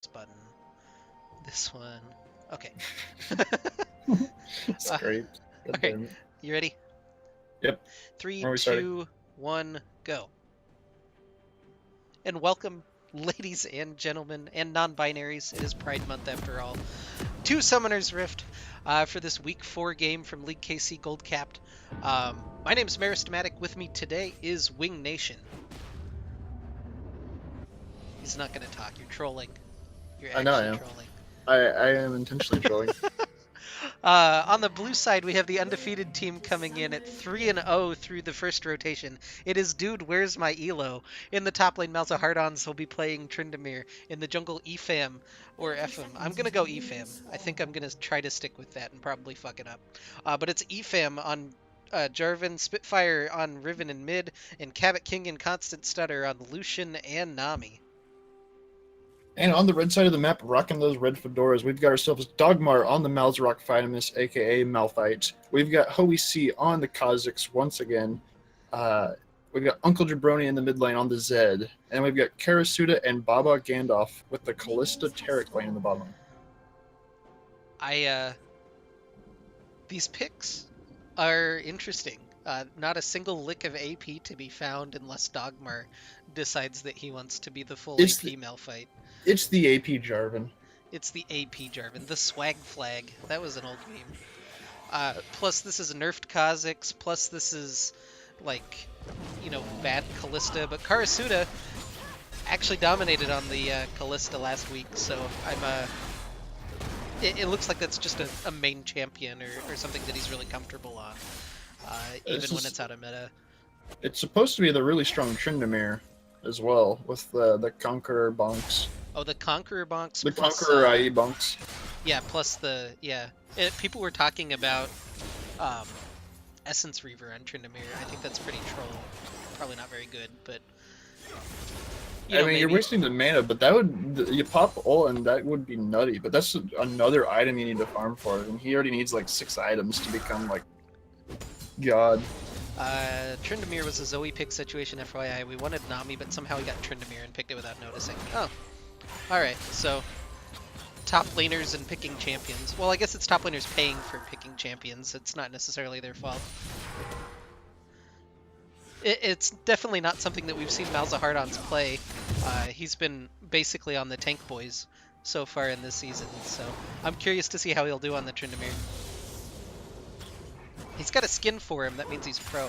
button. This one. Okay. That's Uh, great. all God right. damn it. You ready? Yep. Three, Where are we starting? two, one, go. And welcome, ladies and gentlemen, and non-binaries. It is Pride Month after all. To Summoner's Rift for this Week 4 game from League KC Gold Capped. My name is Maristematic. With me today is Wing Nation. He's not going to talk. You're trolling. You're I know I actually am. trolling. I am intentionally trolling. On the blue side, we have the undefeated team coming in at 3-0 through the first rotation. It is Dude, Where's My ELO? In the top lane, Malza Hardons will be playing Tryndamere. In the jungle, EFAM or FM. I'm going to go EFAM. I think I'm going to try to stick with that and probably fuck it up. But it's EFAM on Jarvan, Spitfire on Riven and mid, and Cabot King and Constant Stutter on Lucian and Nami. And on the red side of the map, rocking those red fedoras, we've got ourselves Dogmar on the Malzarok Fidamus, aka Malphite. We've got Hoey C on the Kazakhs once again. We've got Uncle Jabroni in the mid lane on the Zed. And we've got Karasuda and Baba Gandalf with the Callista Tarek lane in the bottom lane. These picks are interesting. Not a single lick of AP to be found unless Dogmar decides that he wants to be the full It's AP the, Malphite. it's the AP Jarvan. It's the AP Jarvan, the swag flag. That was an old meme. Plus, this is nerfed Kha'Zix. Plus, this is like, bad Callista. But Karasuda actually dominated on the Callista last week, so it looks like that's just a main champion or something that he's really comfortable on, even when it's out of meta. It's supposed to be the really strong Tryndamere as well, with the Conqueror bonks. Oh, the Conqueror bonks. The Plus, Conqueror IE bonks. Yeah, plus people were talking about Essence Reaver on Tryndamere. I think that's pretty troll. Probably not very good, but You're wasting the mana, but that would you pop ult and that would be nutty. But that's another item you need to farm for, and he already needs like 6 items to become like God. Tryndamere was a Zoe pick situation, FYI. We wanted Nami, but somehow we got Tryndamere and picked it without noticing. Oh, alright, so top laners and picking champions. Well, I guess it's top laners paying for picking champions. It's not necessarily their fault. It's definitely not something that we've seen Malza Hardons play. He's been basically on the tank boys so far in this season, so I'm curious to see how he'll do on the Tryndamere. He's got a skin for him, that means he's pro.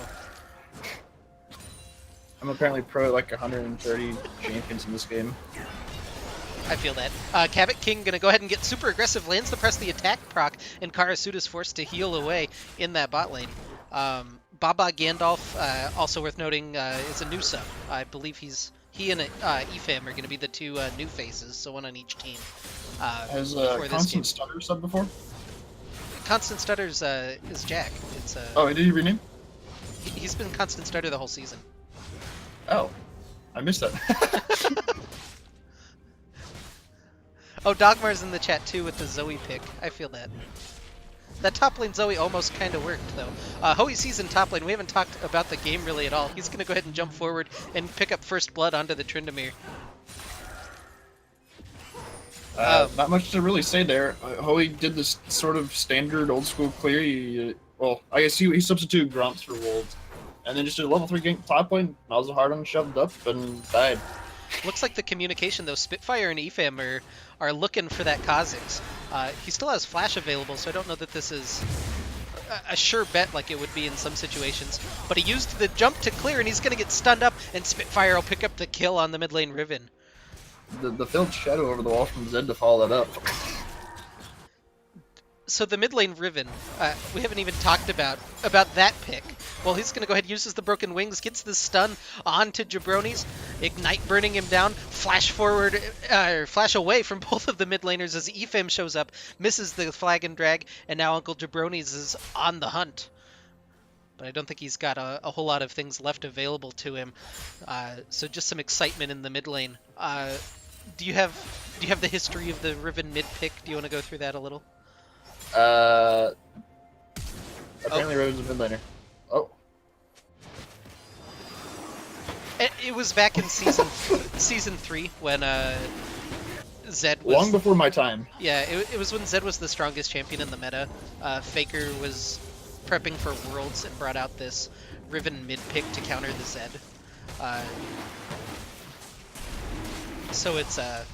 I'm apparently pro at like 130 champions in this game. I feel that. Cabot King gonna go ahead and get super aggressive, lands the press the attack proc, and Karasuda's forced to heal away in that bot lane. Baba Gandalf, also worth noting, is a new sub. I believe he and EFAM are gonna be the two new faces, so one on each team. Has Constant Stutter sub before? Constant Stutter's is Jack. It's Oh, did he rename? He's been Constant Stutter the whole season. Oh, I missed that. Oh, Dogmar's in the chat too with the Zoe pick. I feel that. That top lane Zoe almost kind of worked, though. Hoey C's in top lane. We haven't talked about the game really at all. He's going to go ahead and jump forward and pick up first blood onto the Tryndamere. Not much to really say there. Hoey did this sort of standard old school clear. I guess he substituted Gromps for Wolves. And then just did a level 3 gank top lane. Malza Hardon shoved up and died. Looks like the communication, though. Spitfire and EFAM are looking for that Kha'Zix. He still has Flash available, so I don't know that this is a sure bet like it would be in some situations. But he used the jump to clear, and he's going to get stunned up, and Spitfire will pick up the kill on the mid lane Riven. The filled shadow over the wall from Zed to follow that up. So the mid lane Riven, we haven't even talked about that pick. Well, he's going to go ahead and uses the broken wings, gets the stun onto Jabroni's, Ignite burning him down, flash forward, flash away from both of the mid laners as EFAM shows up, misses the flag and drag, and now Uncle Jabroni's is on the hunt. But I don't think he's got a whole lot of things left available to him. So just some excitement in the mid lane. Do you have the history of the Riven mid pick? Do you want to go through that a little? Apparently Riven's a mid laner. Oh. It was back in season 3 when Zed was... Long before my time. Yeah, it was when Zed was the strongest champion in the meta. Faker was prepping for Worlds and brought out this Riven mid pick to counter the Zed. So it's I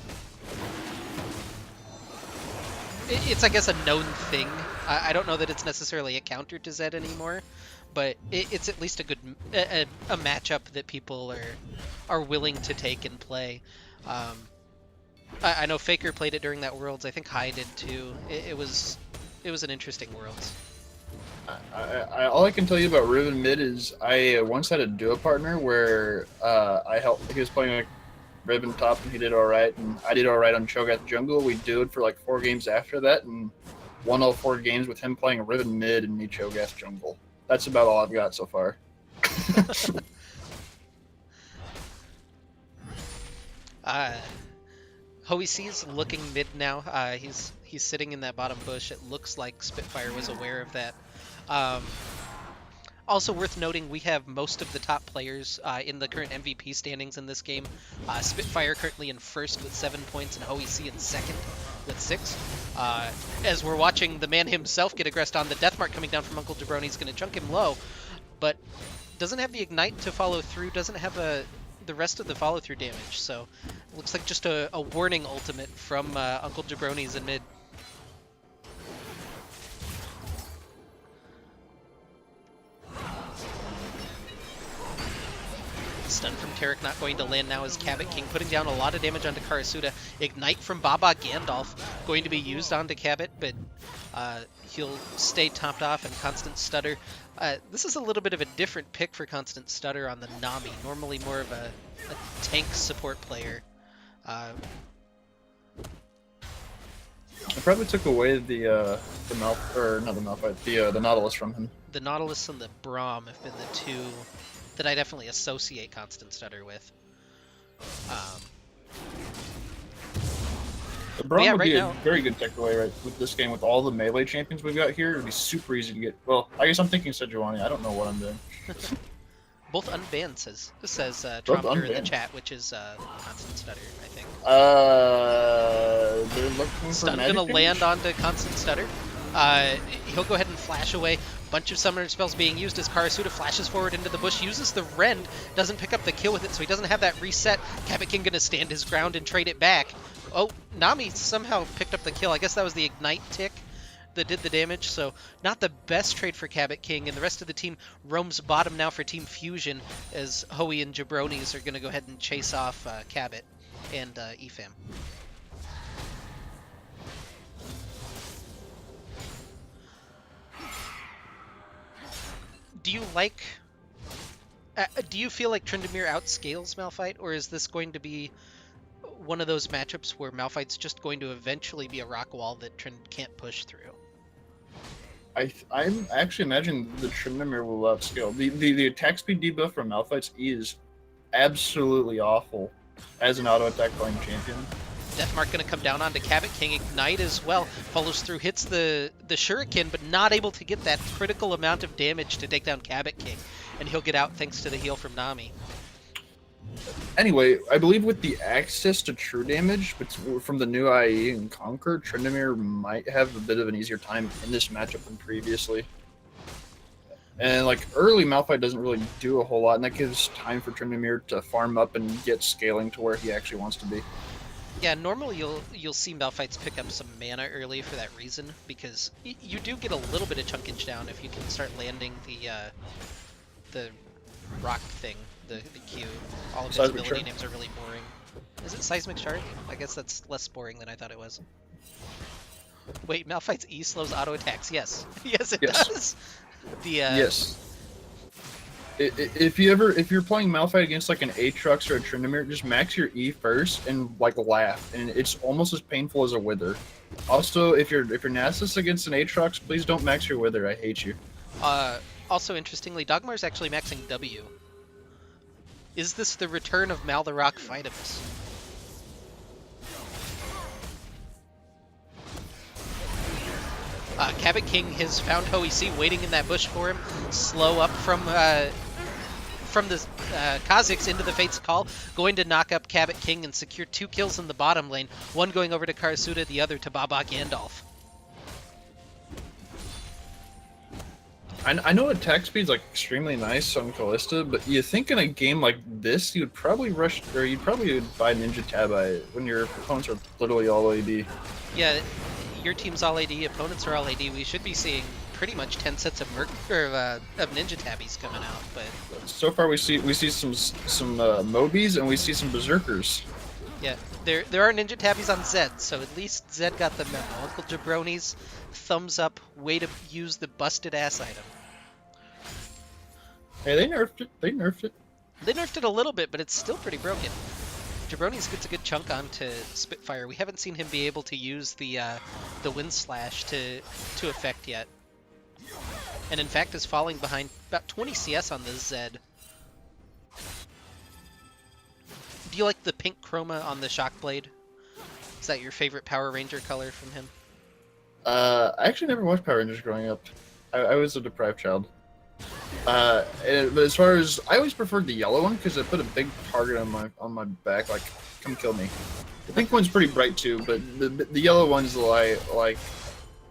guess a known thing. I don't know that it's necessarily a counter to Zed anymore, but it's at least a good a matchup that people are willing to take and play. I know Faker played it during that Worlds. I think Hai did too. It was an interesting Worlds. All I can tell you about Riven mid is I once had a duo partner where I helped. He was playing like Riven top and he did all right, and I did all right on Cho'Gath jungle. We duoed for like 4 games after that, and won all 4 games with him playing Riven mid and me Cho'Gath jungle. That's about all I've got so far. Hoise's looking mid now. He's sitting in that bottom bush. It looks like Spitfire was aware of that. Also worth noting, we have most of the top players in the current MVP standings in this game. Spitfire currently in first with 7 points, and Hoise in second with 6. As we're watching the man himself get aggressed on, the death mark coming down from Uncle Jabroni is going to chunk him low, but doesn't have the ignite to follow through, doesn't have the rest of the follow through damage, so looks like just a warning ultimate from Uncle Jabroni's in mid. Stun from Taric not going to land now as Cabot King putting down a lot of damage onto Karasuda. Ignite from Baba Gandalf going to be used onto Cabot, but he'll stay topped off, and Constant Stutter. This is a little bit of a different pick for Constant Stutter on the Nami. Normally more of a tank support player. I probably took away the Nautilus from him. The Nautilus and the Braum have been the two that I definitely associate Constant Stutter with. The Braum yeah, would right be now, a very good takeaway right with this game. With all the melee champions we've got here, it'd be super easy to get. Well, I guess I'm thinking Sejuani. I don't know what I'm doing. Both unbanned says Trompter in the chat, which is Constant Stutter, I think. They're looking for Stun magic gonna damage? land onto Constant Stutter. He'll go ahead and flash away. Bunch of summoner spells being used as Karasuda flashes forward into the bush, uses the Rend, doesn't pick up the kill with it, so he doesn't have that reset. Cabot King gonna stand his ground and trade it back. Oh, Nami somehow picked up the kill. I guess that was the Ignite tick that did the damage, so not the best trade for Cabot King, and the rest of the team roams bottom now for Team Fusion, as Hoey and Jabronis are gonna go ahead and chase off Cabot and Efam. Do you like... do you feel like Tryndamere outscales Malphite, or is this going to be one of those matchups where Malphite's just going to eventually be a rock wall that Trynd can't push through? I'm actually imagining the Tryndamere will outscale. The attack speed debuff from Malphite's E is absolutely awful as an auto attack playing champion. Deathmark going to come down onto Cabot King. Ignite as well. Follows through, hits the Shuriken, but not able to get that critical amount of damage to take down Cabot King. And he'll get out thanks to the heal from Nami. Anyway, I believe with the access to true damage from the new IE and Conquer, Tryndamere might have a bit of an easier time in this matchup than previously. And like early Malphite doesn't really do a whole lot, and that gives time for Tryndamere to farm up and get scaling to where he actually wants to be. Yeah, normally you'll see Malphites pick up some mana early for that reason, because you do get a little bit of chunkage down if you can start landing the rock thing, the Q. All of his ability names are really boring. Is it Seismic Shard? I guess that's less boring than I thought it was. Wait, Malphite's E slows auto attacks. Yes, yes it does. Yes. If you're playing Malphite against like an Aatrox or a Tryndamere, just max your E first and like laugh, and it's almost as painful as a Wither. Also, if you're Nasus against an Aatrox, please don't max your Wither. I hate you. Also, interestingly, Dogmar's actually maxing W. Is this the return of Mal the Rock Phydamus? Cabot King has found Hoey C waiting in that bush for him. Slow up from from the Kha'Zix into the Fate's Call, going to knock up Cabot King and secure 2 kills in the bottom lane, one going over to Karasuda, the other to Baba Gandalf. I know attack speed's like extremely nice on Callista, but you think in a game like this you'd probably rush, or you'd probably buy Ninja Tabi when your opponents are literally all AD. Yeah, your team's all AD, opponents are all AD. We should be seeing pretty much 10 sets of of Ninja Tabbies coming out, but so far we see some Mobies and we see some Berserkers. yeah, there are Ninja Tabbies on Zed, so at least Zed got the memo. Uncle Jabroni's thumbs up, way to use the busted ass item. Hey, they nerfed it. They nerfed it. They nerfed it a little bit, but it's still pretty broken. Jabroni's gets a good chunk onto Spitfire. We haven't seen him be able to use the Wind Slash to effect yet. And in fact is falling behind about 20 CS on this Zed. Do you like the pink chroma on the Shockblade? Is that your favorite Power Ranger color from him? I actually never watched Power Rangers growing up. I was a deprived child. But as far as, I always preferred the yellow one because it put a big target on my back, like, come kill me. The pink one's pretty bright too, but the yellow one's like,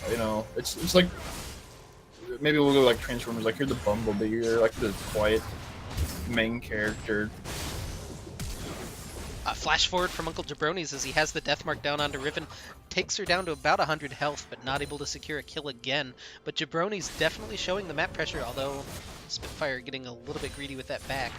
you know, it's like, maybe we'll go like Transformers, like you're the Bumblebee, you're like the quiet main character. Flash forward from Uncle Jabroni's as he has the death mark down onto Riven, takes her down to about 100 health, but not able to secure a kill again. But Jabroni's definitely showing the map pressure, although Spitfire getting a little bit greedy with that back.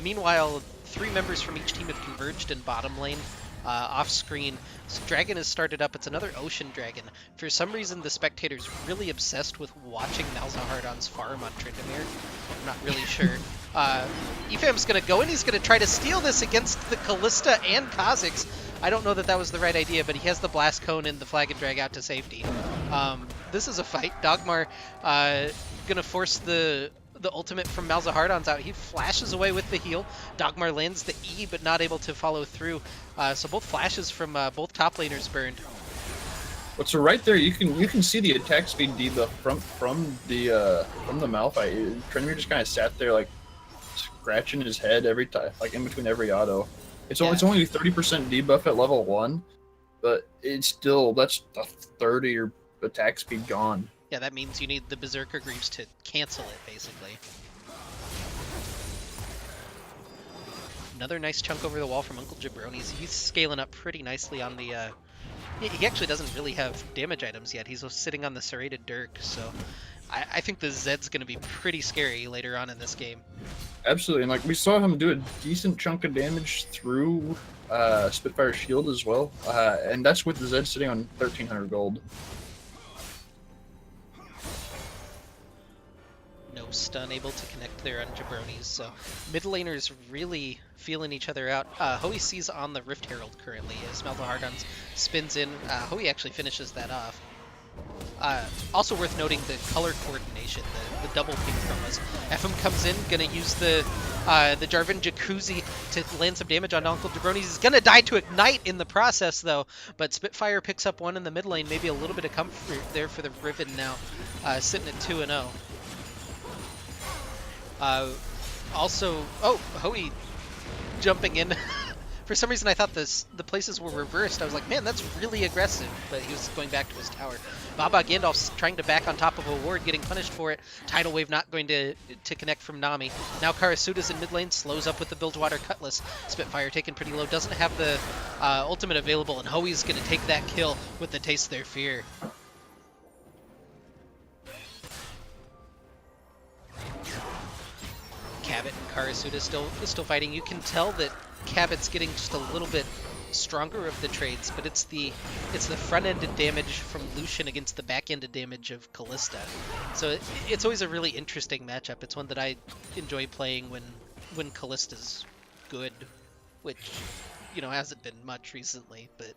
Meanwhile, 3 members from each team have converged in bottom lane. Off screen, so Dragon has started up. It's another Ocean Dragon. For some reason, the spectator's really obsessed with watching Malzahardon's farm on Tryndamere. I'm not really sure. Efam's gonna go in. He's gonna try to steal this against the Callista and Kha'Zix. I don't know that that was the right idea, but he has the Blast Cone and the Flag and Drag out to safety. This is a fight. Dogmar gonna force the ultimate from Malzahardon's out. He flashes away with the heal. Dogmar lands the E, but not able to follow through. So both flashes from both top laners burned. But so right there, you can see the attack speed debuff from the Malphite. Tryndamere just kind of sat there like scratching his head every time, like in between every auto. It's only 30% debuff at level 1, but it's still, that's a third of your attack speed gone. Yeah, that means you need the Berserker Greaves to cancel it, basically. Another nice chunk over the wall from Uncle Jabroni's. He's scaling up pretty nicely on the... He actually doesn't really have damage items yet. He's sitting on the Serrated Dirk, so I think the Zed's going to be pretty scary later on in this game. Absolutely, and like we saw him do a decent chunk of damage through Spitfire's shield as well, and that's with the Zed sitting on 1,300 gold. No stun able to connect there on Jabroni's, so mid laners really feeling each other out. Hoey sees on the Rift Herald currently as Malzahardon spins in. Hoey actually finishes that off. Also worth noting the color coordination, the double pink chromas. FM comes in, gonna use the Jarvan Jacuzzi to land some damage on Uncle Jabroni's. He's gonna die to Ignite in the process though, but Spitfire picks up one in the mid lane, maybe a little bit of comfort there for the Riven now, sitting at 2-0. Also, Hoey jumping in. For some reason I thought the places were reversed. I was like, man, that's really aggressive, but he was going back to his tower. Baba Gandalf's trying to back on top of a ward, getting punished for it. Tidal Wave not going to connect from Nami. Now Karasuda's in mid lane, slows up with the Bilgewater Cutlass. Spitfire taken pretty low, doesn't have the ultimate available, and Hoey's going to take that kill with the Taste Their Fear. Cabot and Karasuda still fighting. You can tell that Cabot's getting just a little bit stronger of the trades, but it's the front-ended damage from Lucian against the back-ended damage of Callista. So it's always a really interesting matchup. It's one that I enjoy playing when Callista's good, which, you know, hasn't been much recently, but...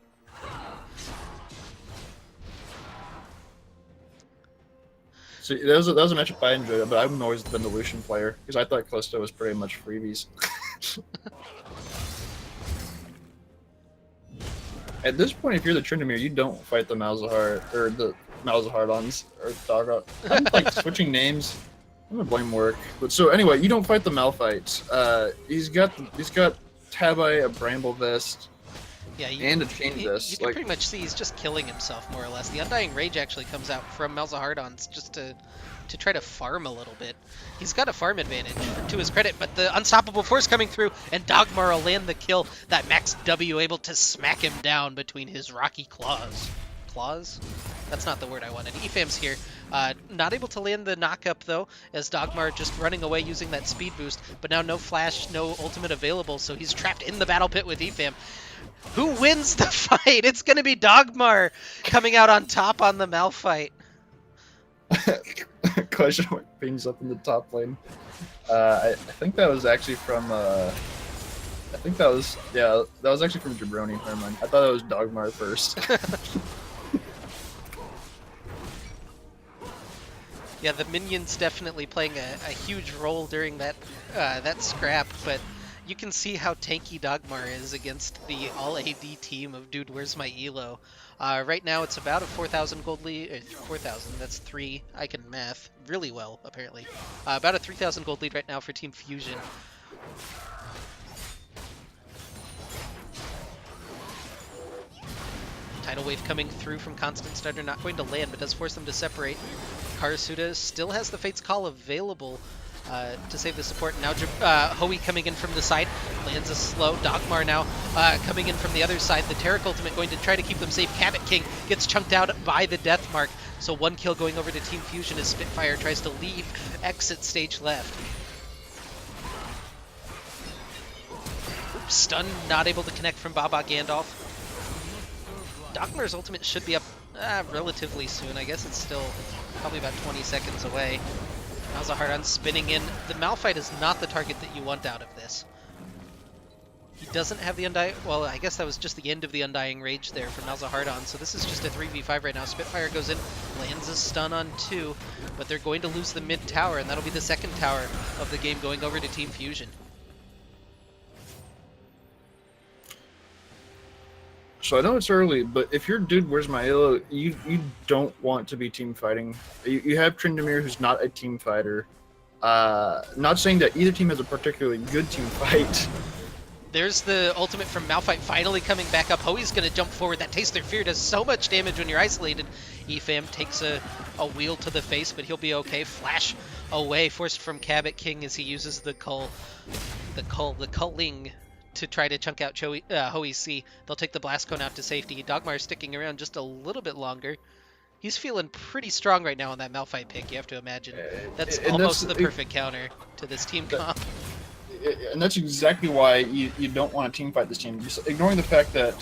So that was a matchup I enjoyed, but I've always been the Lucian player because I thought Callista was pretty much freebies. At this point, if you're the Tryndamere, you don't fight the Malzahardons or Doggo. I'm like switching names. I'm gonna blame work. But so anyway, you don't fight the Malphites. He's got Tabai, a Bramble Vest, Yeah, and a Chain you Vest. can pretty much see he's just killing himself, more or less. The Undying Rage actually comes out from Malzahardon's just to try to farm a little bit. He's got a farm advantage, to his credit, but the Unstoppable Force coming through, and Dogmar will land the kill. That Max W able to smack him down between his rocky claws. Claws? That's not the word I wanted. EFAM's here. Not able to land the knockup, though, as Dogmar just running away using that speed boost, but now no flash, no ultimate available, so he's trapped in the battle pit with EFAM. Who wins the fight? It's going to be Dogmar coming out on top on the Malphite. Question mark pings up in the top lane. I think that was actually from that was actually from Jabroni. Never mind. I thought it was Dogmar first. Yeah, the minions definitely playing a huge role during that scrap, but you can see how tanky Dogmar is against the all AD team of Dude, Where's My ELO? Right now it's about a 4,000 gold lead. 4,000, that's 3. I can math really well, apparently. About a 3,000 gold lead right now for Team Fusion. Tidal Wave coming through from Constant Stutter, not going to land, but does force them to separate. Karasuda still has the Fate's Call available to save the support. Now Hoey coming in from the side, lands a slow. Dogmar now coming in from the other side. The Taric ultimate going to try to keep them safe. Cabot King gets chunked out by the Death Mark. So 1 kill going over to Team Fusion as Spitfire tries to leave exit stage left. Oops, stun not able to connect from Baba Gandalf. Dogmar's ultimate should be up relatively soon. I guess it's still probably about 20 seconds away. Malzahardon spinning in. The Malphite is not the target that you want out of this. He doesn't have the Undying... Well, I guess that was just the end of the Undying Rage there for Malzahardon, so this is just a 3v5 right now. Spitfire goes in, lands a stun on 2, but they're going to lose the mid tower, and that'll be the second tower of the game going over to Team Fusion. So I know it's early, but if you're Dude, Where's My ELO? You don't want to be team fighting. You have Tryndamere, who's not a team fighter. Not saying that either team has a particularly good team fight. There's the ultimate from Malphite finally coming back up. Hoey's going to jump forward. That Taste Their Fear does so much damage when you're isolated. EFAM takes a wheel to the face, but he'll be okay. Flash away, forced from Cabot King as he uses the culling to try to chunk out Hoey C. They'll take the Blast Cone out to safety. Dogmar sticking around just a little bit longer. He's feeling pretty strong right now on that Malphite pick, you have to imagine. That's almost the perfect counter to this team comp. And that's exactly why you don't want to team fight this team. Just ignoring the fact that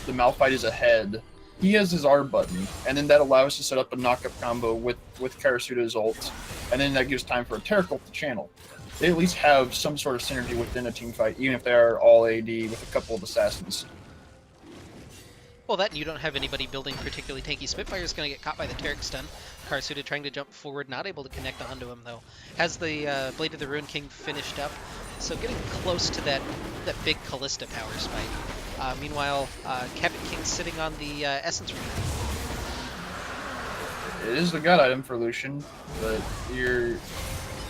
the Malphite is ahead, he has his R button, and then that allows to set up a knockup combo with Karasuda's ult, and then that gives time for a Taric ult to channel. They at least have some sort of synergy within a team fight, even if they are all AD with a couple of assassins. Well, that and you don't have anybody building particularly tanky. Spitfire's going to get caught by the Taric stun. Karasuda trying to jump forward, not able to connect onto him, though. Has the Blade of the Ruin King finished up, so getting close to that big Callista power spike. Meanwhile, Cabot King sitting on the Essence Ring. It is the god item for Lucian, but you're...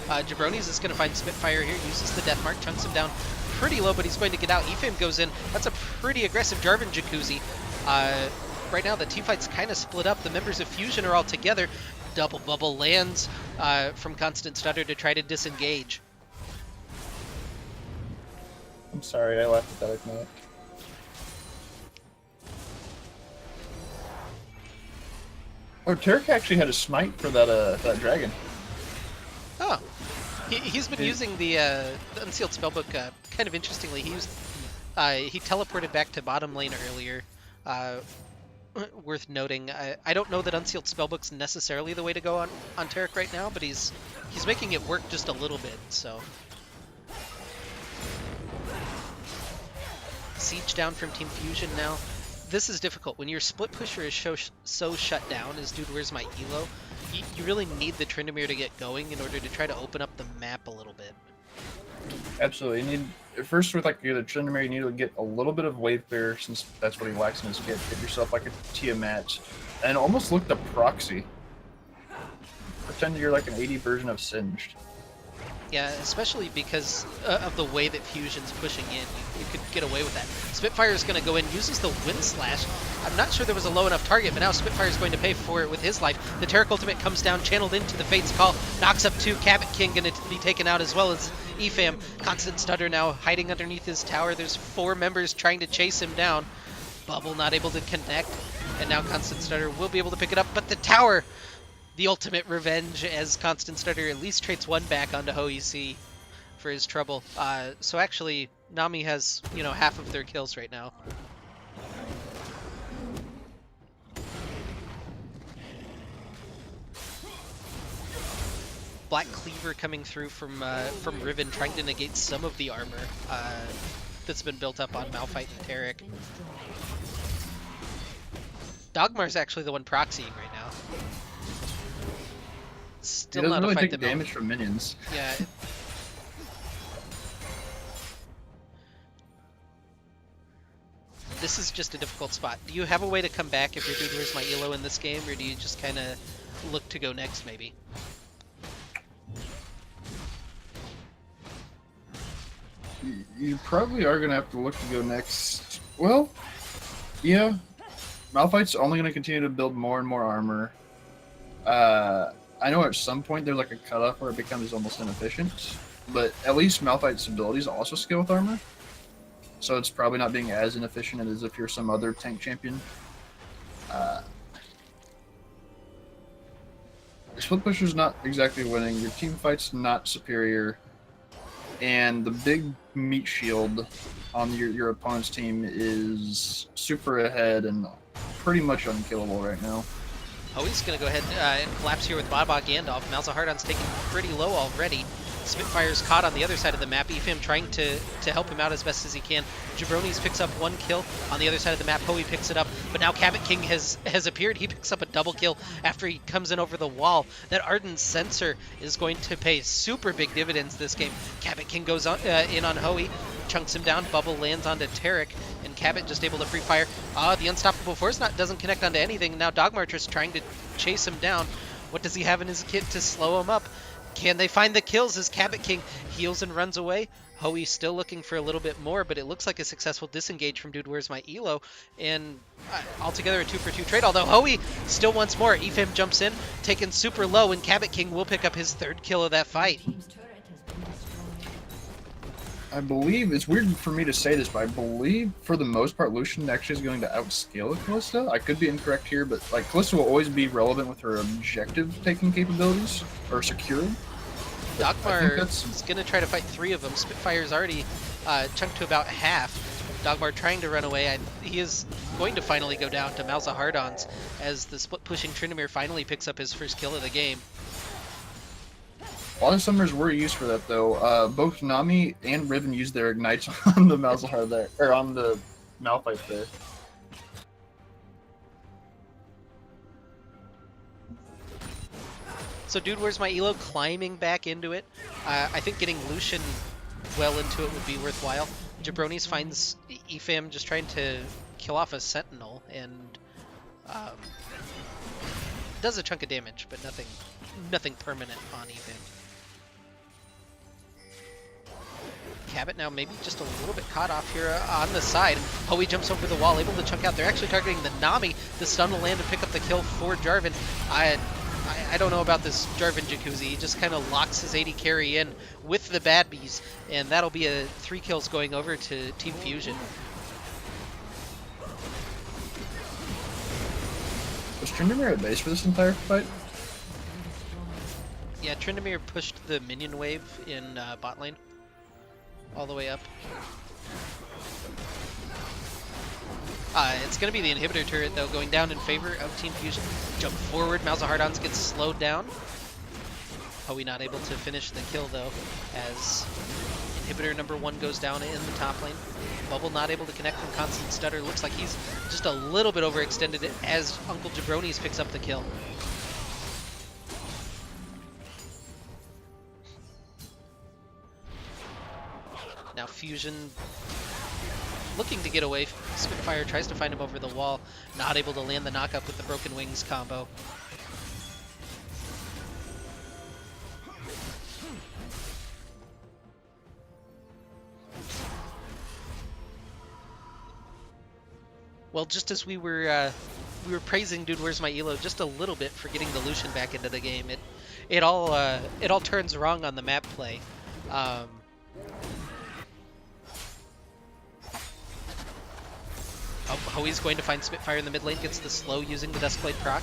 Jabroni's is going to find Spitfire here, uses the Death Mark, chunks him down pretty low, but he's going to get out. EFAM goes in. That's a pretty aggressive Jarvan Jacuzzi. Right now, the teamfight's kind of split up. The members of Fusion are all together. Double Bubble lands from Constant Stutter to try to disengage. I'm sorry, I laughed at that like that. Oh, Taric actually had a smite for that dragon. Oh. He's been using the Unsealed Spellbook kind of interestingly. He teleported back to bottom lane earlier. Worth noting. I don't know that Unsealed Spellbook's necessarily the way to go on Taric right now, but he's making it work just a little bit, so. Siege down from Team Fusion now. This is difficult. When your split pusher is so shut down as Dude, Where's My ELO? You really need the Tryndamere to get going in order to try to open up the map a little bit. Absolutely. You need, first with like the Tryndamere, you need to get a little bit of wave clear, since that's what he lacks in his kit. Get yourself like a Tiamat, and almost look to proxy. pretend you're like an 80 version of Singed. Yeah, especially because of the way that Fusion's pushing in. You could get away with that. Spitfire's going to go in, uses the Wind Slash. I'm not sure there was a low enough target, but now Spitfire's going to pay for it with his life. The Taric Ultimate comes down, channeled into the Fate's Call, knocks up 2. Cabot King going to be taken out as well as EFAM. Constant Stutter now hiding underneath his tower. There's 4 members trying to chase him down. Bubble not able to connect, and now Constant Stutter will be able to pick it up, but the tower... The ultimate revenge as Constant Stutter at least trades 1 back onto HoEC for his trouble. So actually, Nami has, half of their kills right now. Black Cleaver coming through from Riven, trying to negate some of the armor that's been built up on Malphite and Taric. Dogmar's actually the one proxying right now. Still he doesn't not really a fight take damage from minions. Yeah. This is just a difficult spot. Do you have a way to come back if you're doing Where's My ELO in this game, or do you just kind of look to go next, maybe? You probably are going to have to look to go next. Well, yeah. Malphite's only going to continue to build more and more armor. I know at some point there's like a cutoff where it becomes almost inefficient, but at least Malphite's abilities also scale with armor, so it's probably not being as inefficient as if you're some other tank champion. Split Pusher's not exactly winning, your team fight's not superior, and the big meat shield on your opponent's team is super ahead and pretty much unkillable right now. Oh, he's going to go ahead and collapse here with Bob Gandalf. Malzahardon's taken pretty low already. Spitfire's caught on the other side of the map. EFAM trying to help him out as best as he can. Jabronis picks up 1 kill on the other side of the map. Hoey picks it up, but now Cabot King has appeared. He picks up a double kill after he comes in over the wall. That Ardent Sensor is going to pay super big dividends this game. Cabot King goes on, in on Hoey, chunks him down. Bubble lands onto Taric, and Cabot just able to free fire. The Unstoppable Force doesn't connect onto anything. Now Dogmarcher's trying to chase him down. What does he have in his kit to slow him up? Can they find the kills as Cabot King heals and runs away? Hoey still looking for a little bit more, but it looks like a successful disengage from Dude Where's My ELO, and altogether a 2-for-2 trade, although Hoey still wants more. EFAM jumps in, taken super low, and Cabot King will pick up his 3rd kill of that fight. I believe, it's weird for me to say this, but I believe for the most part Lucian actually is going to outscale Kalista. I could be incorrect here, but like Kalista will always be relevant with her objective taking capabilities, or securing. Dogmar is going to try to fight 3 of them. Spitfire's already chunked to about half. Dogmar trying to run away. He is going to finally go down to Malzahardon's as the split-pushing Tryndamere finally picks up his first kill of the game. A lot of summoners were used for that, though. Both Nami and Riven used their ignites on the Malzahar there, or on the Malphite there. So Dude Where's My ELO climbing back into it. I think getting Lucian well into it would be worthwhile. Jabronis finds EFAM just trying to kill off a Sentinel and does a chunk of damage, but nothing permanent on EFAM. Cabot now maybe just a little bit caught off here on the side. Hoey jumps over the wall, able to chunk out. They're actually targeting the Nami. The stun will land and pick up the kill for Jarvan. I don't know about this Jarvan Jacuzzi. He just kind of locks his 80 carry in with the Bad Bees, and that'll be a 3 kills going over to Team Fusion. Was Tryndamere at base for this entire fight? Yeah, Tryndamere pushed the minion wave in bot lane all the way up. It's going to be the inhibitor turret, though, going down in favor of Team Fusion. Jump forward, Malzahardon's gets slowed down. Hoey not able to finish the kill, though, as inhibitor number 1 goes down in the top lane. Bubble not able to connect from Constant Stutter. Looks like he's just a little bit overextended as Uncle Jabronis picks up the kill. Now Fusion looking to get away. Spitfire tries to find him over the wall, not able to land the knockup with the Broken Wings combo. Well, just as we were praising Dude Where's My Elo just a little bit for getting the Lucian back into the game, it all turns wrong on the map play. Um, Hoey's going to find Spitfire in the mid lane, gets the slow using the Duskblade proc.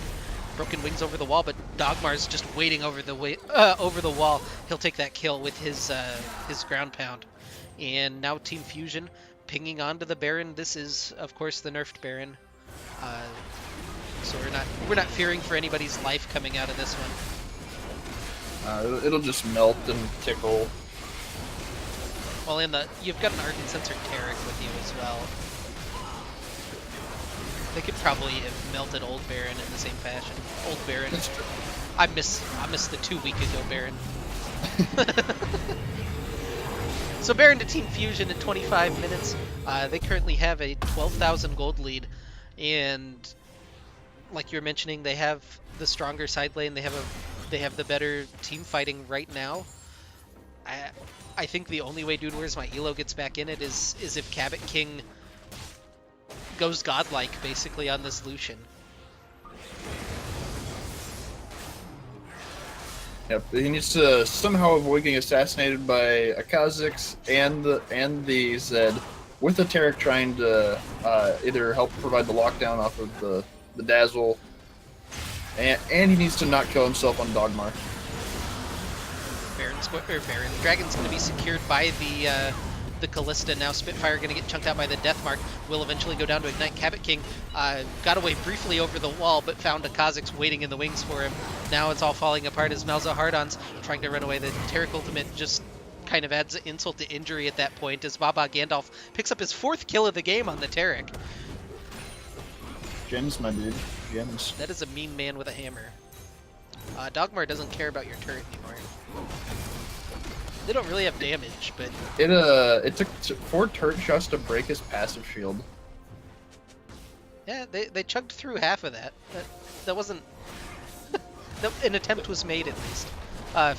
Broken Wings over the wall, but Dogmar's just waiting over the wall. He'll take that kill with his ground pound. And now Team Fusion pinging onto the Baron. This is, of course, the nerfed Baron. So we're not fearing for anybody's life coming out of this one. It'll just melt and tickle. Well, you've got an Ardent Censored Taric with you as well. They could probably have melted Old Baron in the same fashion. Old Baron. That's true. I miss the 2 week ago Baron. So Baron to Team Fusion in 25 minutes. They currently have a 12,000 gold lead, and like you were mentioning, they have the stronger side lane. They have the better team fighting right now. I think the only way Dude Where's My Elo gets back in it is if Cabot King goes godlike basically on this Lucian. Yep, he needs to somehow avoid getting assassinated by a Kha'Zix and the Zed, with the Taric trying to either help provide the lockdown off of the Dazzle, and he needs to not kill himself on Dogmar. Dragon's going to be secured by the Callista. Now Spitfire going to get chunked out by the Deathmark. Will eventually go down to ignite. Cabot King got away briefly over the wall, but found a Kha'Zix waiting in the wings for him. Now it's all falling apart as Malza Hardon's trying to run away. The Taric ultimate just kind of adds insult to injury at that point as Baba Gandalf picks up his 4th kill of the game on the Taric. Gems, my dude. Gems. That is a mean man with a hammer. Dogmar doesn't care about your turret anymore. They don't really have damage, but it took 4 turret shots to break his passive shield. Yeah, they chugged through half of that. That wasn't... An attempt was made, at least.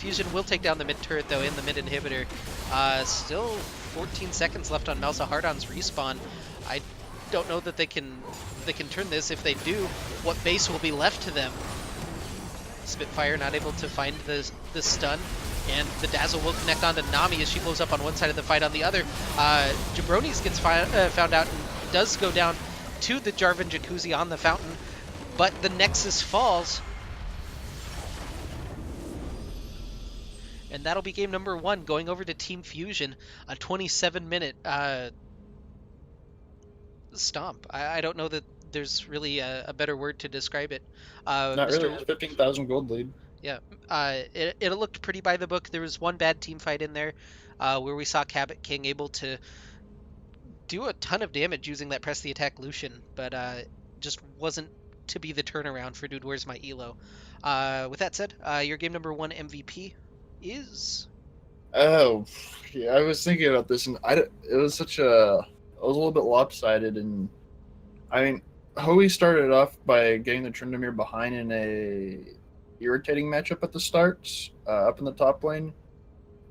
Fusion will take down the mid turret, though, in the mid inhibitor. Still 14 seconds left on Malza Hardon's respawn. I don't know that they can turn this. If they do, what base will be left to them? Spitfire not able to find the stun. And the Dazzle will connect onto Nami as she blows up on one side of the fight. On the other, Jabroni's gets found out and does go down to the Jarvan Jacuzzi on the fountain, but the Nexus falls. And that'll be game number 1, going over to Team Fusion, a 27-minute stomp. I don't know that there's really a better word to describe it. Not really. 15,000 gold lead. Yeah, it looked pretty by the book. There was one bad team fight in there where we saw Cabot King able to do a ton of damage using that press the attack Lucian, but just wasn't to be the turnaround for Dude Where's My Elo. With that said, your game number 1 MVP is... Oh, yeah, I was thinking about this, and it was a little bit lopsided, and I mean, Hoey started off by getting the Tryndamere behind in a irritating matchup at the start, up in the top lane.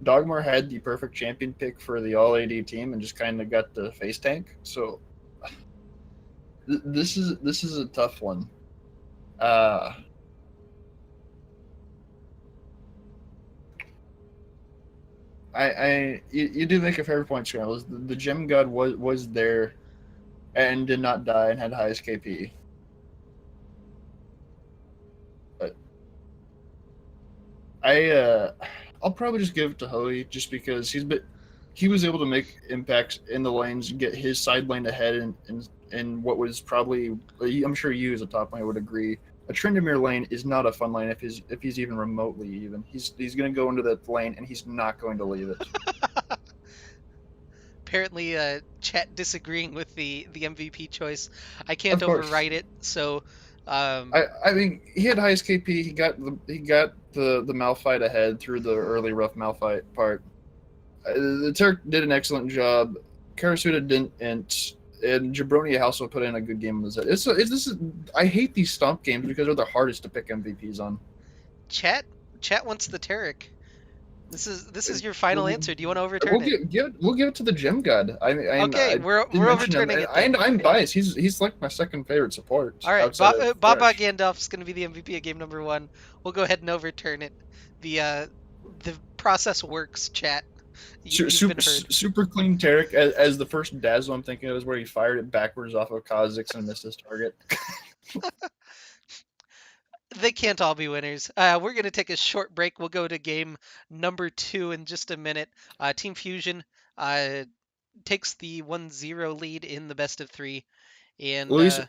Dogmar had the perfect champion pick for the all AD team and just kind of got the face tank. So this is a tough one. You do make a fair point, Scrambles. The Gem God was there and did not die and had highest KP. But I'll probably just give it to Hoey just because he was able to make impacts in the lanes and get his side lane ahead in what was probably, I'm sure you as a top lane would agree, a Tryndamere lane is not a fun lane if he's even remotely even. He's going to go into that lane and he's not going to leave it. Apparently, chat disagreeing with the MVP choice. I can't override it. So, I mean, he had highest KP. He got the Malphite ahead through the early rough Malphite part. The Turk did an excellent job. Karasuda didn't, and Jabroni also put in a good game on the Zed. I hate these stomp games because they're the hardest to pick MVPs on. Chat wants the Taric. This is your final We'll, answer. Do you want to overturn it? we'll give it to the Gem God. Okay, I we're didn't mention him. overturning it then. I'm biased. He's like my second favorite support All right, outside of Baba Thresh. Gandalf's going to be the MVP of game number one. We'll go ahead and overturn it. The process works, chat. You've been heard. Super clean Tarek as the first dazzle I'm thinking of is where he fired it backwards off of Kha'Zix and missed his target. They can't all be winners. We're going to take a short break. We'll go to game number two in just a minute. Team Fusion takes the 1-0 lead in the best of three. And Luis,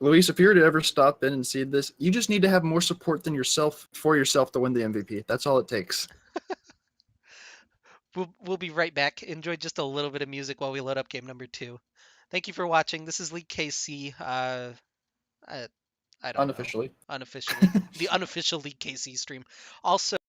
Luis, if you were to ever stop in and see this, you just need to have more support than yourself for yourself to win the MVP. That's all it takes. we'll be right back. Enjoy just a little bit of music while we load up game number two. Thank you for watching. This is League KC. I don't know. Unofficially. Unofficially. The unofficial League KC stream. Also,